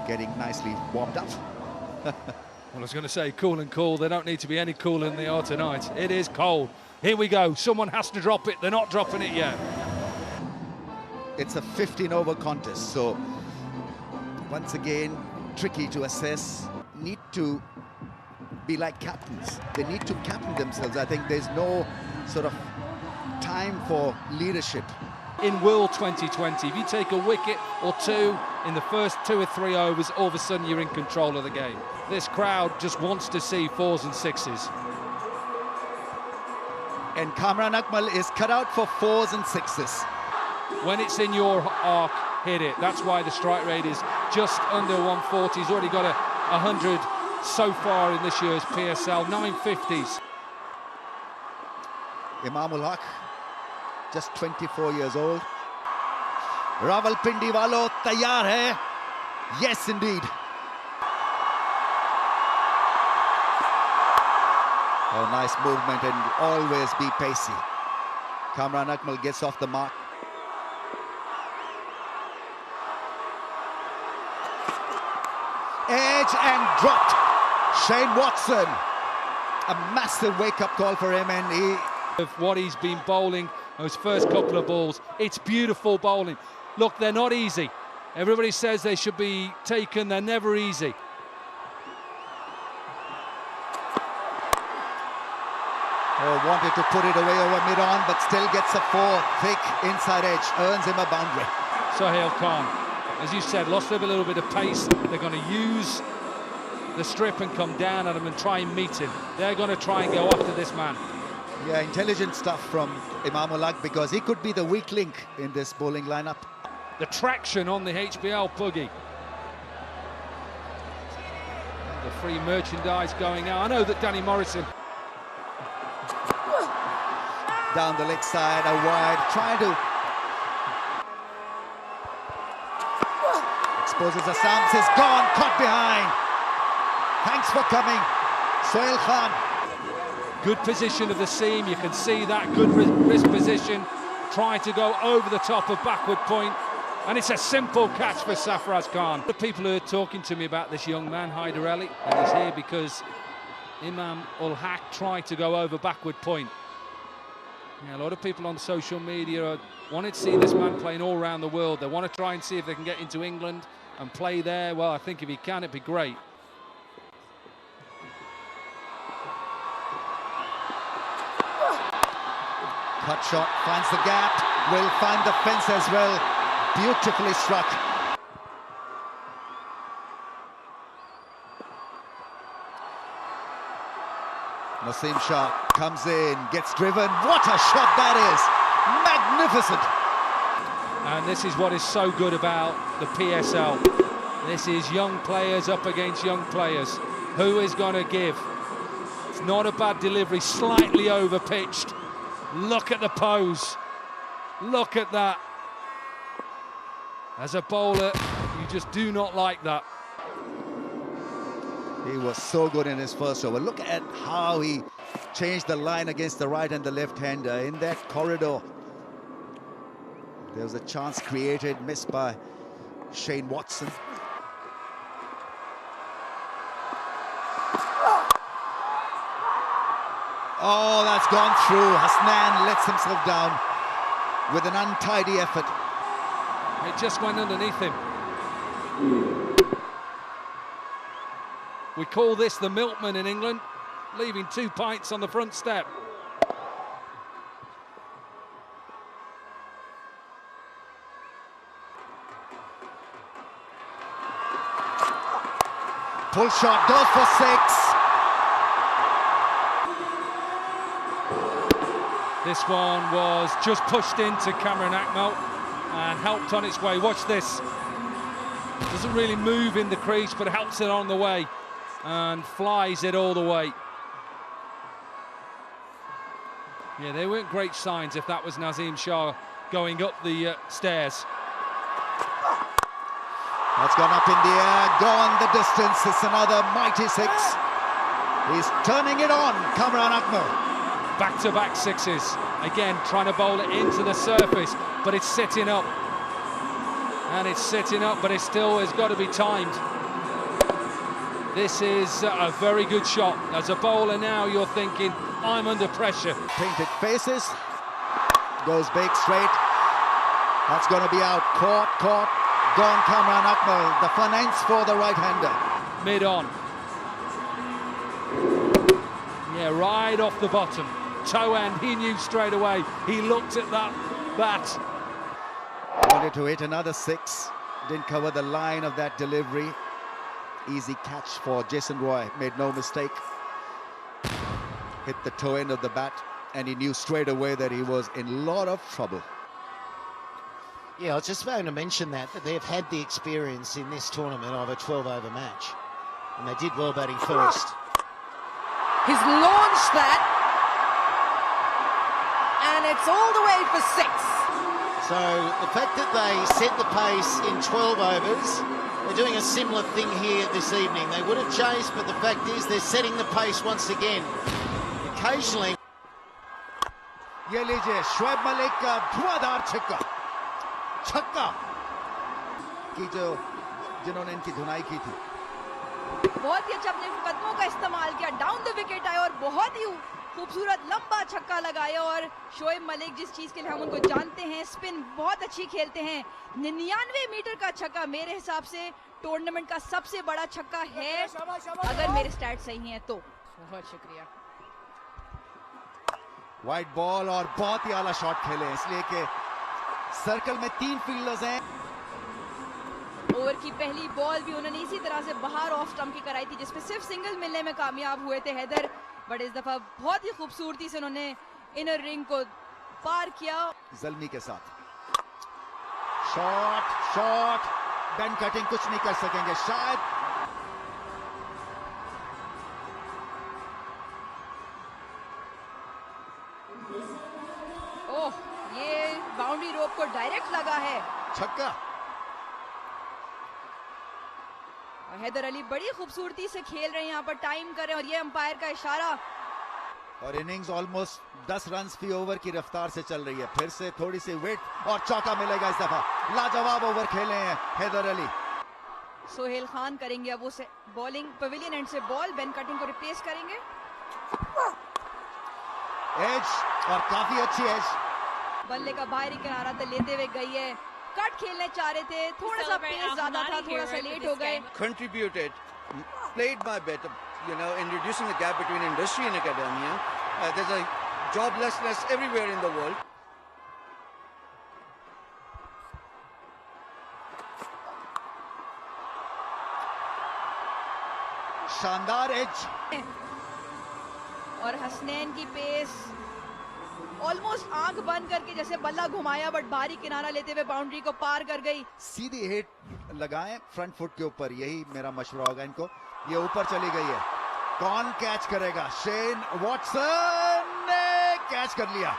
getting nicely warmed up. Well, I was going to say cool and cool. They don't need to be any cooler than they are tonight. It is cold. Here we go. Someone has to drop it. They're not dropping it yet. It's a 15-over contest, so once again, tricky to assess. Need to be like captains. They need to captain themselves. I think there's no sort of time for leadership. In World 2020, if you take a wicket or two in the first 2 or 3 overs, all of a sudden you're in control of the game. This crowd just wants to see 4s and 6s. And Kamran Akmal is cut out for 4s and 6s. When it's in your arc, hit it. That's why the strike rate is just under 140. He's already got 100 so far in this year's PSL, 950s. Imamul Haq, just 24 years old. Rawalpindi walo taiyar hai. Yes, indeed. Oh, nice movement and always be pacey. Kamran Akmal gets off the mark. Edge and dropped. Shane Watson. A massive wake-up call for him, and he... Of what he's been bowling, those first couple of balls, it's beautiful bowling. Look, they're not easy. Everybody says they should be taken, they're never easy. Oh, wanted to put it away over mid-on, but still gets a 4, thick inside edge, earns him a boundary. Sohail Khan, as you said, lost a little bit of pace. They're going to use the strip and come down at him and try and meet him. They're going to try and go after this man. Yeah, intelligent stuff from Imamul Haq, because he could be the weak link in this bowling lineup. The traction on the HBL buggy. The free merchandise going out. I know that Danny Morrison... Down the leg side, a wide, trying to... Exposes Assam, is gone, caught behind. Thanks for coming, Sohail Khan. Good position of the seam, you can see that, good wrist position, trying to go over the top of backward point, and it's a simple catch for Sarfraz Khan. The people who are talking to me about this young man, Haider Ali, and he's here because Imamul Haq tried to go over backward point. Yeah, a lot of people on social media wanted to see this man playing all around the world. They want to try and see if they can get into England and play there. Well, I think if he can, it'd be great. Cut shot, finds the gap, will find the fence as well. Beautifully struck. Naseem Shah comes in, gets driven. What a shot that is! Magnificent! And this is what is so good about the PSL. This is young players up against young players. Who is going to give? It's not a bad delivery, slightly over-pitched. Look at the pose. Look at that. As a bowler, you just do not like that. He was so good in his first over. Look at how he changed the line against the right and the left-hander in that corridor. There was a chance created, missed by Shane Watson. Oh, that's gone through. Hasnan lets himself down with an untidy effort. It just went underneath him. We call this the milkman in England, leaving 2 pints on the front step. Pull shot, goes for 6. This one was just pushed into Kamran Akmal and helped on its way. Watch this. Doesn't really move in the crease, but helps it on the way and flies it all the way. Yeah, they weren't great signs if that was Naseem Shah going up the stairs. That's gone up in the air, gone the distance. It's another mighty 6. He's turning it on, Kamran Akmal. Back-to-back 6s. Again, trying to bowl it into the surface, but it's sitting up. And it's sitting up, but it still has got to be timed. This is a very good shot. As a bowler now, you're thinking, I'm under pressure. Painted faces, goes big straight. That's going to be out. Caught. Gone Kamran Akmal. The finance for the right-hander. Mid on. Yeah, right off the bottom. Toe end, he knew straight away. He looked at that bat. Wanted to hit another 6. Didn't cover the line of that delivery. Easy catch for Jason Roy. Made no mistake. Hit the toe end of the bat, and he knew straight away that he was in a lot of trouble. Yeah, I was just about to mention that they've had the experience in this tournament of a 12-over match. And they did well batting first. He's launched that. And it's all the way for 6. So the fact that they set the pace in 12 overs, they're doing a similar thing here this evening. They would have chased, but the fact is they're setting the pace once again. Occasionally. ये लीजिए शोएब मलिक का धुआंधार छक्का की जो जिन्होंने इनकी धुनाई की थी. बहुत ही अच्छा अपने कदमों का इस्तेमाल किया. डाउन द विकेट आए और बहुत ही खूबसूरत लंबा छक्का लगाया. और शोएब मलिक जिस चीज के लिए हम उनको जानते हैं, स्पिन बहुत अच्छी खेलते हैं. 99 मीटर का छक्का मेरे हिसाब से टूर्नामेंट का सबसे बड़ा छक्का है, अगर मेरे स्टैट सही हैं तो. बहुत शुक्रिया. वाइड बॉल और बहुत ही आला शॉट खेले, इसलिए कि सर्कल में 3 फील्डर्स हैं. ओवर की पहली बॉल भी उन्होंने इसी तरह से बाहर ऑफ स्टंप की कराई थी, जिसमें सिर्फ सिंगल मिलने में कामयाब हुए थे हैदर. बट इस दफा बहुत ही खूबसूरती से उन्होंने इनर रिंग को पार किया. जल्मी के साथ शॉट बेन कटिंग कुछ नहीं कर सकेंगे शायद. ओह, ये बाउंड्री रोप को डायरेक्ट लगा है. छक्का. हैदर अली बड़ी खूबसूरती से खेल रहे हैं, यहाँ पर टाइम कर रहे हैं और ये अंपायर का इशारा. और इनिंग्स ऑलमोस्ट 10 रन फी ओवर की रफ्तार से चल रही है. फिर से थोड़ी सी वेट और चौका मिलेगा इस दफा. लाजवाब ओवर खेले हैं हैदर अली. सोहेल खान करेंगे अब उसे बॉलिंग. पवेलियन एंड से बॉल बेन कटिंग को रिप्लेस करेंगे. एज और काफी अच्छी एज. बल्ले का बाहरी किनारा तो लेते हुए गई है. कट खेलने चाह रहे थे, थोड़ा सा पेस ज्यादा था, थोड़ा सा लेट हो गए. Contributed, played my bit, in reducing the gap between industry and academia. There's a joblessness everywhere in the world. शानदार एज. और हसनैन की पेस ऑलमोस्ट आंख बंद करके जैसे बल्ला घुमाया, बट बाहरी किनारा लेते हुए बाउंड्री को पार कर गई. सीधी हिट लगाएं फ्रंट फुट के ऊपर, यही मेरा मशवरा होगा इनको. ये ऊपर चली गई है. कौन कैच करेगा? शेन वॉटसन ने कैच कर लिया.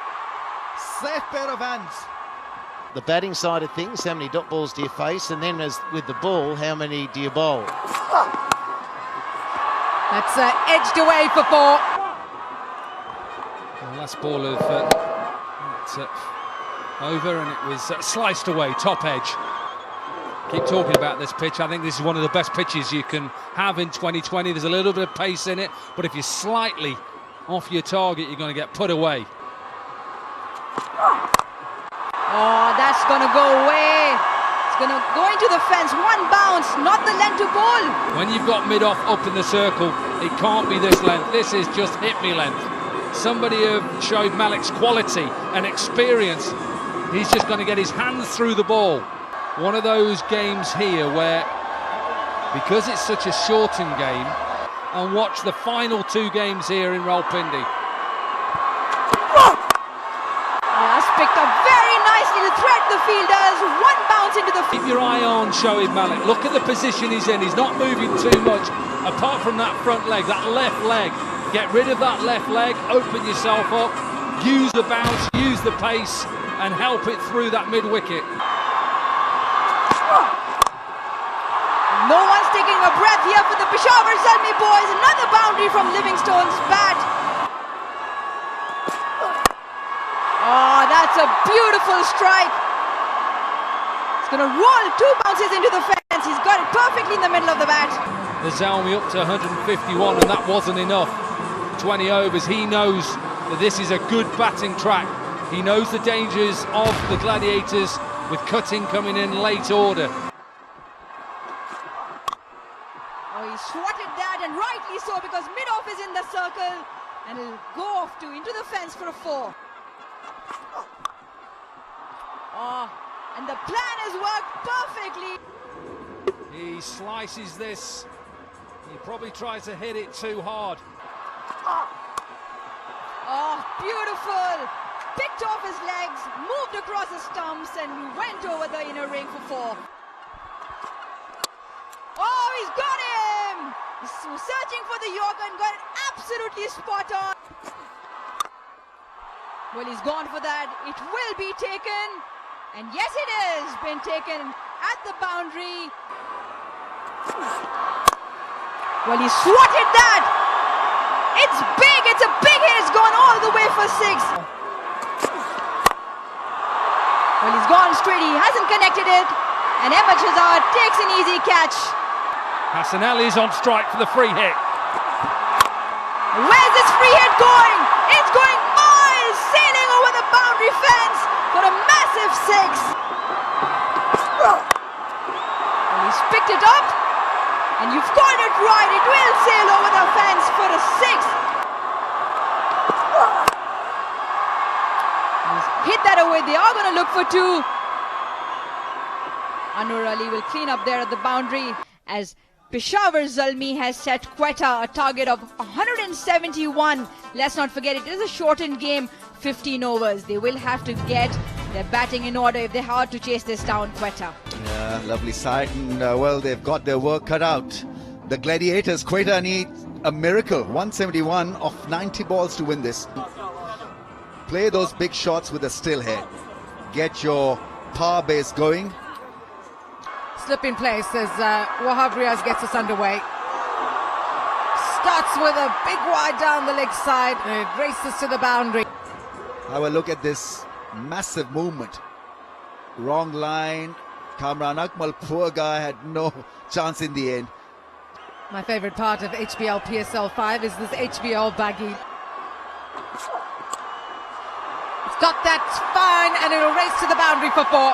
Safe pair of hands. The batting side of things, how many dot balls do you face? And then as with the ball, how many do you bowl? That's edged away for 4. Last ball of over, and it was sliced away, top edge. Keep talking about this pitch. I think this is one of the best pitches you can have in 2020. There's a little bit of pace in it, but if you're slightly off your target, you're going to get put away. Oh, that's going to go away. It's going to go into the fence. One bounce, not the length to bowl. When you've got mid-off up in the circle, it can't be this length. This is just hit-me length. Somebody who showed Malik's quality and experience. He's just going to get his hands through the ball. One of those games here where, because it's such a shortened game, and watch the final 2 games here in Rawalpindi. That's picked up very nicely to thread the fielders. One bounce into the field. Keep your eye on Shoaib Malik. Look at the position he's in. He's not moving too much. Apart from that front leg, that left leg. Get rid of that left leg, open yourself up, use the bounce, use the pace, and help it through that mid-wicket. No one's taking a breath here for the Peshawar Zalmi boys. Another boundary from Livingstone's bat. Oh, that's a beautiful strike. It's going to roll 2 bounces into the fence. He's got it perfectly in the middle of the bat. the zalmi up to 151, and that wasn't enough. 20 overs. He knows that this is a good batting track. He knows the dangers of the Gladiators with cutting coming in late order. Oh, he swatted that, and rightly so, because mid-off is in the circle, and he'll go off into the fence for a 4. Oh, and the plan has worked perfectly. He slices this. He probably tries to hit it too hard. Oh, beautiful. Picked off his legs, moved across the stumps, and went over the inner ring for 4. Oh, he's got him! He's searching for the Yorker and got it absolutely spot on. Well, he's gone for that. It will be taken. And yes, it is been taken at the boundary. Well, he swatted that. It's big. It's a big hit. It's gone all the way for 6. Well, he's gone straight. He hasn't connected it. And Ahmed Shahzad takes an easy catch. Hassan Ali is on strike for the free hit. Where's this free hit going? It's going miles, sailing over the boundary fence for a massive 6. And he's picked it up, and you've called it right. It will sail over the fence for a 6. He's hit that away. They are going to look for 2. Anwar Ali will clean up there at the boundary as Peshawar Zalmi has set Quetta a target of 171. Let's not forget, it is a shortened game, 15 overs. They will have to get their batting in order if they are to chase this down, Quetta. Yeah, lovely sight, and well, they've got their work cut out. The Gladiators, Quetta need a miracle. 171 off 90 balls to win this. Play those big shots with a still head. Get your power base going. Slip in place as Wahab Riaz gets us underway. Starts with a big wide down the leg side and it races to the boundary. Have a look at this massive movement. Wrong line. Kamran Akmal, poor guy, had no chance in the end. My favorite part of HBL PSL 5 is this HBL buggy. It's got that fine and it'll race to the boundary for 4.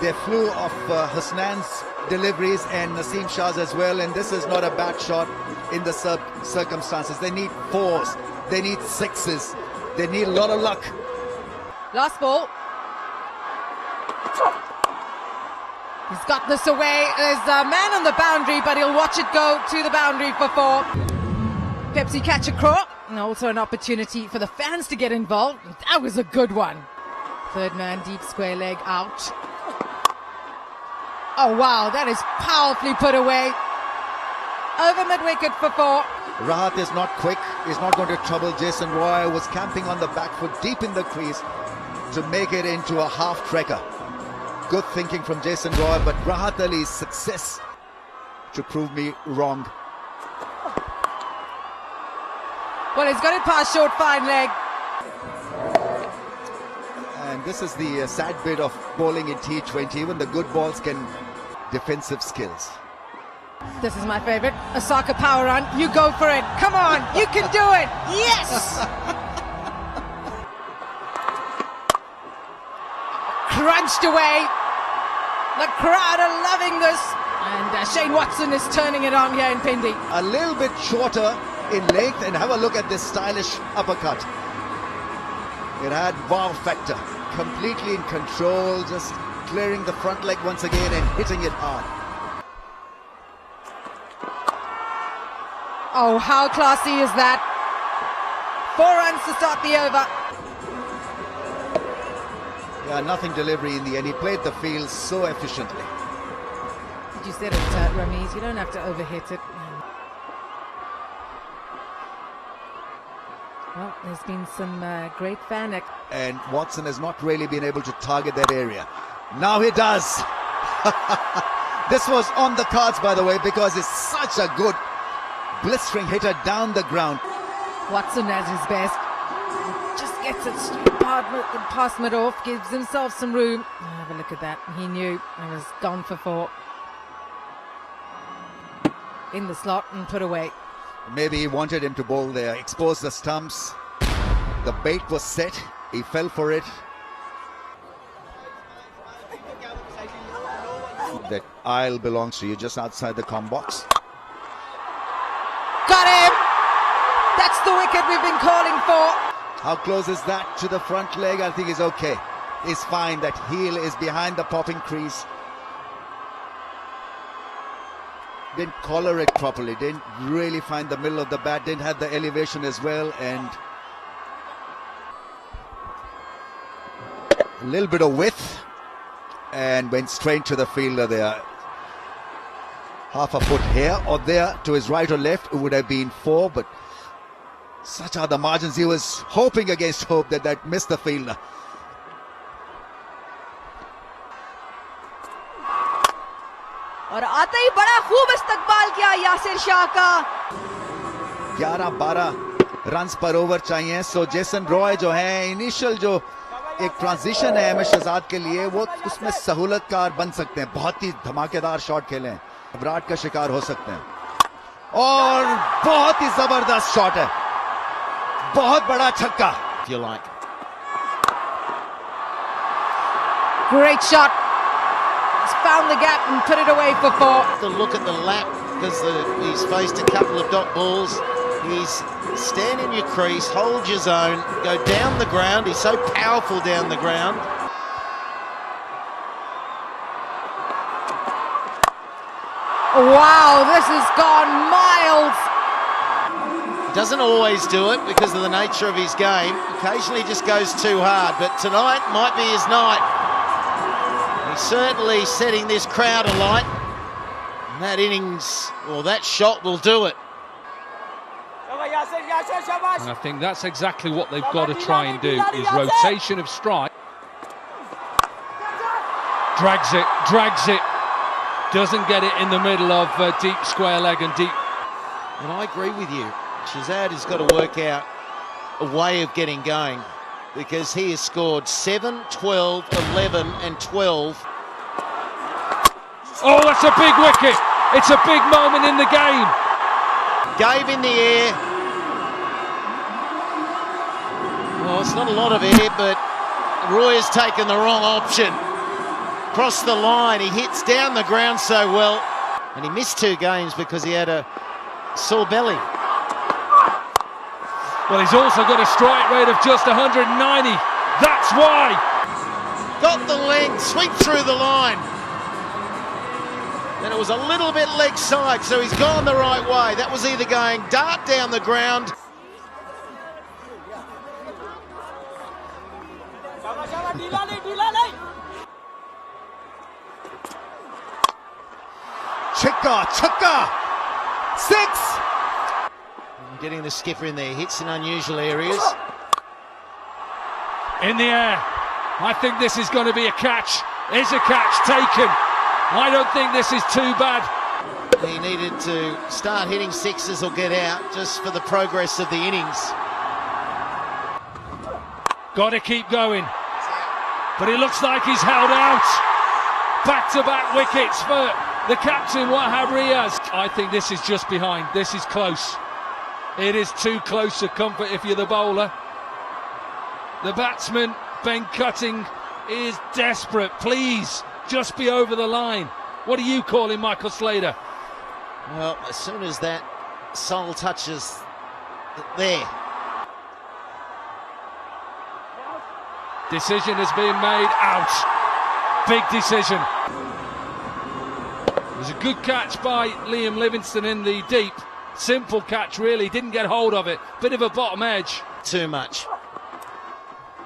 They flew off Hasnan's deliveries and Naseem Shah's as well, and this is not a bad shot in the circumstances. They need 4s, they need 6s, they need a lot of luck. Last ball. He's got this away. There's a man on the boundary, but he'll watch it go to the boundary for 4. Pepsi catch a craw, and also an opportunity for the fans to get involved. That was a good one. Third man, deep square leg out. Oh wow, that is powerfully put away. Over mid-wicket for 4. Rahat is not quick, he's not going to trouble Jason Roy, was camping on the back foot deep in the crease to make it into a half-trekker. Good thinking from Jason Roy, but Rahat Ali's success to prove me wrong. Well, he's got it past short fine leg. And this is the sad bit of bowling in T20. Even the good balls can defensive skills. This is my favorite. A soccer power run. You go for it. Come on. You can do it. Yes. Crunched away. The crowd are loving this. And Shane Watson is turning it on here in Pindi. A little bit shorter in length, and have a look at this stylish uppercut. It had wow factor. Completely in control, just clearing the front leg once again and hitting it hard. Oh, how classy is that? 4 runs to start the over. Yeah, nothing delivery in the end. He played the field so efficiently. You said it, Ramiz. You don't have to overhit it. Well, there's been some great fan and Watson has not really been able to target that area. Now he does. This was on the cards, by the way, because he's such a good blistering hitter down the ground. Watson at his best. Just gets it straight past mid-off, gives himself some room. Oh, have a look at that. He knew and was gone for 4. in the slot and put away. Maybe he wanted him to bowl there, expose the stumps. The bait was set, he fell for it. That aisle belongs to you, just outside the comm box. Got him! That's the wicket we've been calling for. How close is that to the front leg? I think he's okay. He's fine. That heel is behind the popping crease. Didn't collar it properly, didn't really find the middle of the bat, didn't have the elevation as well, and a little bit of width, and went straight to the fielder there. Half a foot here or there to his right or left, it would have been 4, but such are the margins. He was hoping against hope that that missed the fielder. और आते ही बड़ा खूब इस्तकबाल किया यासिर शाह का। 11-12 runs पर over चाहिए। सो Jason Roy जो है, इनिशियल जो एक ट्रांजिशन है एमएस शहजाद के लिए, वो उसमें सहूलतकार बन सकते हैं। बहुत ही धमाकेदार शॉट खेले हैं, विराट का शिकार हो सकते हैं। और बहुत ही जबरदस्त शॉट है, बहुत बड़ा छक्का। If you like. Great shot. He's found the gap and put it away for 4. The look at the lap, because he's faced a couple of dot balls. He's stand in your crease, hold your zone, go down the ground. He's so powerful down the ground. Wow, this has gone miles. Doesn't always do it because of the nature of his game. Occasionally just goes too hard, but tonight might be his night. He's certainly setting this crowd alight. And that innings, or that shot will do it. And I think that's exactly what they've got to try and do, is rotation of strike. Drags it, doesn't get it in the middle of deep square leg and deep. And I agree with you. Shahzad has got to work out a way of getting going, because he has scored 7, 12, 11 and 12. Oh, that's a big wicket. It's a big moment in the game. Gave in the air. Well, it's not a lot of air, but Roy has taken the wrong option. Across the line, he hits down the ground so well. And he missed 2 games because he had a sore belly. Well, he's also got a strike rate of just 190. That's why. Got the length, sweep through the line. Then it was a little bit leg side, so he's gone the right way. That was either going dart down the ground. Chakka, 6. Getting the skipper in there, hits in unusual areas. In the air. I think this is going to be a catch. Is a catch taken? I don't think this is too bad. He needed to start hitting 6s or get out, just for the progress of the innings. Got to keep going. But it looks like he's held out. Back-to-back wickets for the captain, Wahab Riaz. I think this is just behind. This is close. It is too close to comfort if you're the bowler. The batsman, Ben Cutting, is desperate. Please, just be over the line. What are you calling, Michael Slater? Well, as soon as that sole touches there. Decision has been made. Out. Big decision. It was a good catch by Liam Livingstone in the deep. Simple catch, really. Didn't get hold of it. Bit of a bottom edge. Too much.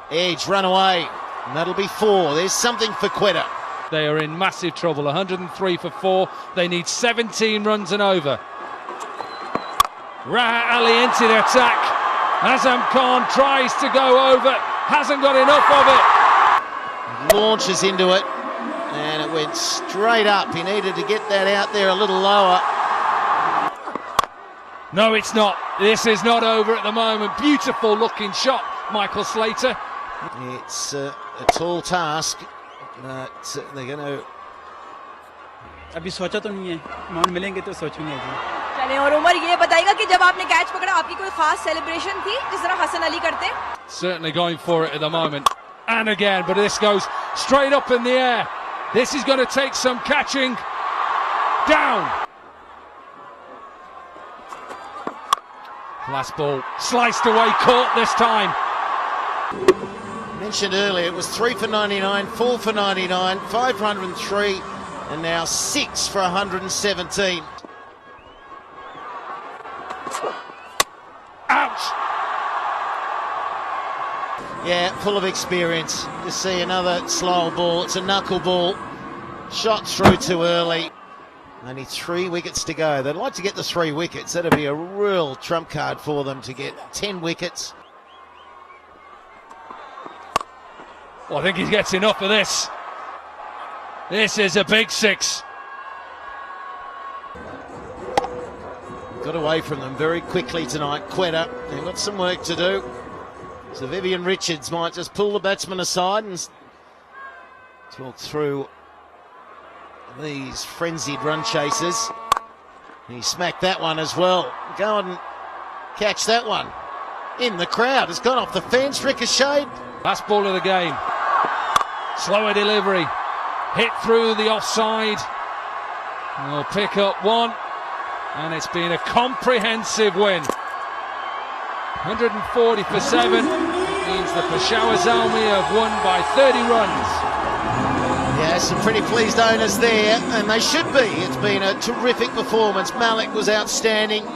Edge, run away. And that'll be 4. There's something for Quetta. They are in massive trouble. 103 for 4. They need 17 runs and over. Rahat Ali into the attack. Azam Khan tries to go over. Hasn't got enough of it. Launches into it. And it went straight up. He needed to get that out there a little lower. No, it's not. This is not over at the moment. Beautiful looking shot, Michael Slater. It's a tall task, but they're going to... अभी सोचा तो नहीं है, mount मिलेंगे तो सोचूंगा। चले और उमर ये बताएगा कि जब आपने कैच पकड़ा आपकी कोई खास सेलिब्रेशन थी जिस तरह हसन अली करते? Certainly going for it at the moment. And again, but this goes straight up in the air. This is going to take some catching. Down. Last ball sliced away, caught this time. Mentioned earlier, it was 3 for 99, 4 for 99, 503, and now 6 for 117. Ouch! Yeah, full of experience. You see another slow ball. It's a knuckle ball. Shot through too early. Only 3 wickets to go. They'd like to get the 3 wickets. That'd be a real trump card for them to get 10 wickets. Well, I think he gets enough of this. This is a big 6. Got away from them very quickly tonight, Quetta. They've got some work to do. So Vivian Richards might just pull the batsman aside and talk through these frenzied run chasers. He smacked that one as well. Go and catch that one. In the crowd. It's gone off the fence, ricocheted. Last ball of the game. Slower delivery. Hit through the offside. We'll pick up one. And it's been a comprehensive win. 140 for 7 means the Peshawar Zalmi have won by 30 runs. Yeah, some pretty pleased owners there, and they should be. It's been a terrific performance. Malik was outstanding.